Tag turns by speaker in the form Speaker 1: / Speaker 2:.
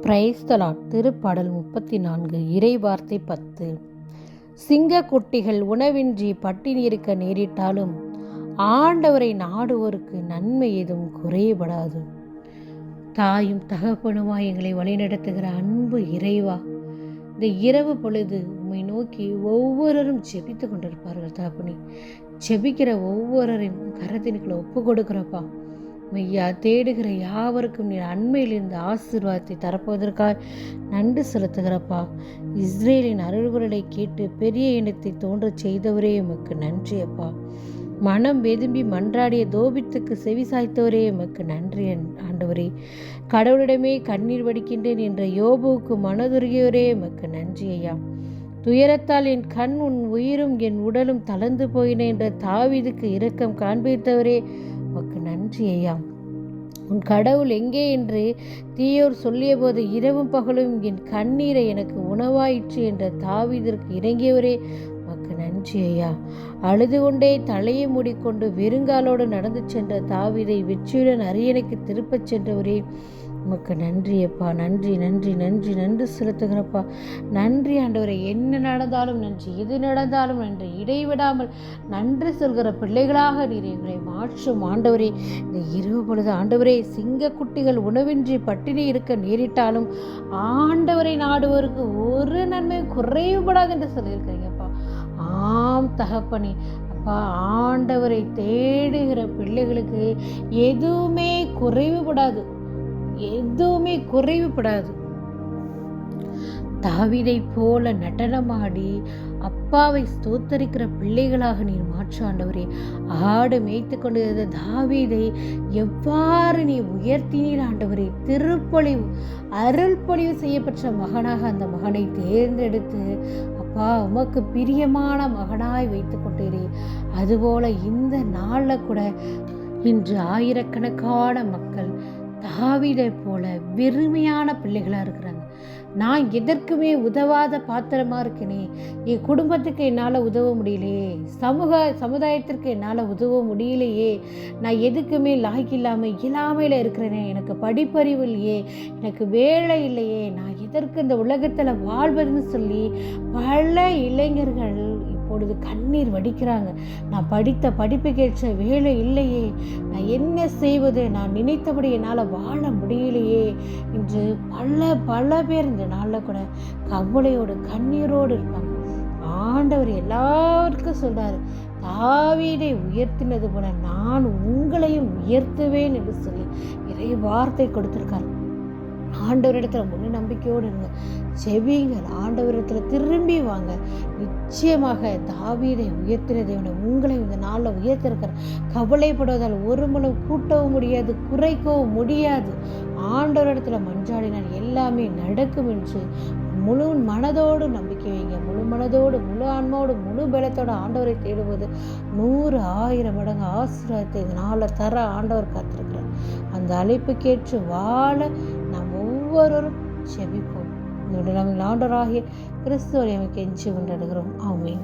Speaker 1: Praise the Lord. திருப்பாடல் 34 இறைவார்த்தை 10. சிங்கக்குட்டிகள் உணவின்றி பட்டினி இருக்க நேரிட்டாலும் ஆண்டவரை நாடுவோருக்கு நன்மை எதுவும் குறைபடாது. தாயும் தகப்பனுமாய் எங்களை வழிநடத்துகிற அன்பு இறைவா, இந்த இரவு பொழுது உம்மை நோக்கி ஒவ்வொருவரும் ஜெபித்து கொண்டிருப்பார்கள். தகப்பனே, ஜெபிக்கிற ஒவ்வொருவரின் கரத்தினுக்குள்ள ஒப்பு கொடுக்குறப்பா. மெய்யா தேடுகிற யாவருக்கும் நீர் அண்மையிலிருந்து ஆசீர்வாதத்தை தரப்போவதற்காக நன்றி செலுத்துகிறப்பா. இஸ்ரேலின் அருள்குரலை கேட்டு பெரிய இனத்தை தோன்றச் செய்தவரே எமக்கு நன்றி அப்பா. மனம் வெதும்பி மன்றாடிய தோபித்துக்கு செவி சாய்த்தவரே எமக்கு நன்றி ஆண்டவரே. கடவுளிடமே கண்ணீர் வடிக்கின்றேன் என்ற யோபுவுக்கு மனதுருகியவரே எமக்கு நன்றி ஐயா. துயரத்தால் என் கண் உன் உயிரும் என் உடலும் தளர்ந்து போயின என்ற தாவீதுக்கு இரக்கம் காண்பித்தவரே உமக்கு நன்றி ஐயா. உன் கடவுள் எங்கே என்று தீயோர் சொல்லிய போது இரவும் பகலும் என் கண்ணீரை எனக்கு உணவாயிற்று என்ற தாவீதிற்கு இறங்கியவரே உமக்கு நன்றி ஐயா. அழுது கொண்டே தலையை மூடிக்கொண்டு வெறுங்காலோடு நடந்து சென்ற தாவீதை வெற்றியுடன் அரியணைக்கு திருப்பச் சென்றவரே உமக்கு நன்றி அப்பா. நன்றி நன்றி நன்றி நன்றி செலுத்துகிறப்பா. நன்றி ஆண்டவரை. என்ன நடந்தாலும் நன்றி, எது நடந்தாலும் நன்றி, இடைவிடாமல் நன்றி சொல்கிற பிள்ளைகளாக நீர் எங்களை மாற்றும் ஆண்டவரே. இந்த இரவு பொழுது ஆண்டவரே, சிங்கக்குட்டிகள் உணவின்றி பட்டினி இருக்க நேரிட்டாலும் ஆண்டவரை நாடுவோருக்கு ஒரு நன்மையும் குறைவுபடாது என்று சொல்லியிருக்கிறீங்கப்பா. ஆம் தகப்பனே அப்பா, ஆண்டவரை தேடுகிற பிள்ளைகளுக்கு எதுவுமே குறைவுபடாது, எதுவுமே குறைவுபடாது. தாவீதை போல நடனமாடி அப்பாவை ஸ்தோத்தரிக்கிற பிள்ளைகளாக நீர் மாற்று ஆண்டவரே. ஆடு மேய்த்து கொண்டிருந்த தாவீதை எவ்வாறு நீ உயர்த்தினீர் ஆண்டவரே. திருப்பொழிவு அருள் பொழிவு செய்யப்பட்ட மகனாக அந்த மகனை தேர்ந்தெடுத்து அப்பா உமக்கு பிரியமான மகனாய் வைத்து கொண்டீரே. அதுபோல இந்த நாளில் கூட இன்று ஆயிரக்கணக்கான மக்கள் தாவீதை போல வெறுமையான பிள்ளைகளாக இருக்கிறாங்க. நான் எதற்குமே உதவாத பாத்திரமா இருக்கேனே, என் குடும்பத்துக்கு என்னால் உதவ முடியலையே, சமுதாயத்திற்கு என்னால் உதவ முடியலையே, நான் எதுக்குமே லாய்க்கில்லாமல் இல்லாமையில் இருக்கிறேனே, எனக்கு படிப்பறிவு இல்லையே, எனக்கு வேலை இல்லையே, நான் எதற்கு இந்த உலகத்தில் வாழ்வதுன்னு சொல்லி பல இளைஞர்கள் இப்பொழுது கண்ணீர் வடிக்கிறாங்க. நான் படித்த படிப்புக்கேற்ற வேலை இல்லையே, நான் என்ன செய்வது, நான் நினைத்தபடி என்னால் வாழ முடியலையே என்று பல பேர் இந்த நாளில் கூட கவலையோடு கண்ணீரோடு இருப்பாங்க. ஆண்டவர் எல்லாருக்கும் சொல்றாரு, தாவீதை உயர்த்தினது போல நான் உங்களையும் உயர்த்துவேன் என்று சொல்லி இறை வார்த்தை கொடுத்திருக்காரு. ஆண்டவரிடத்துல முழு நம்பிக்கையோடு இருங்க, செவிங்கள், ஆண்டவரிடத்துல திரும்பி வாங்க. நிச்சயமாக தாவீதை உயர்த்தின தேவனை உங்களை இந்த நாளில் உயர்த்திருக்கிற. கவலைப்படுவதால் ஒரு முழு கூட்டவும் முடியாது, குறைக்கவும் முடியாது. ஆண்டவரிடத்துல மன்றாடினால் எல்லாமே நடக்கும் என்று முழு மனதோடு நம்பிக்கை வைங்க. முழு மனதோடு, முழு ஆன்மாவோடு, முழு பலத்தோடு ஆண்டவரை தேடுவது 100,000 மடங்கு ஆசீர்வாதத்தை இந்த நாளில் தர ஆண்டவர் காத்திருக்கிறார். அந்த அழைப்புக்கேற்று வாழ நாம் ஒவ்வொருவரும் செபிப்போம். நம்முடைய ஆண்டவராகிய கிறிஸ்துவை கெஞ்சி கொண்டாடுகிறோம். ஆமென்.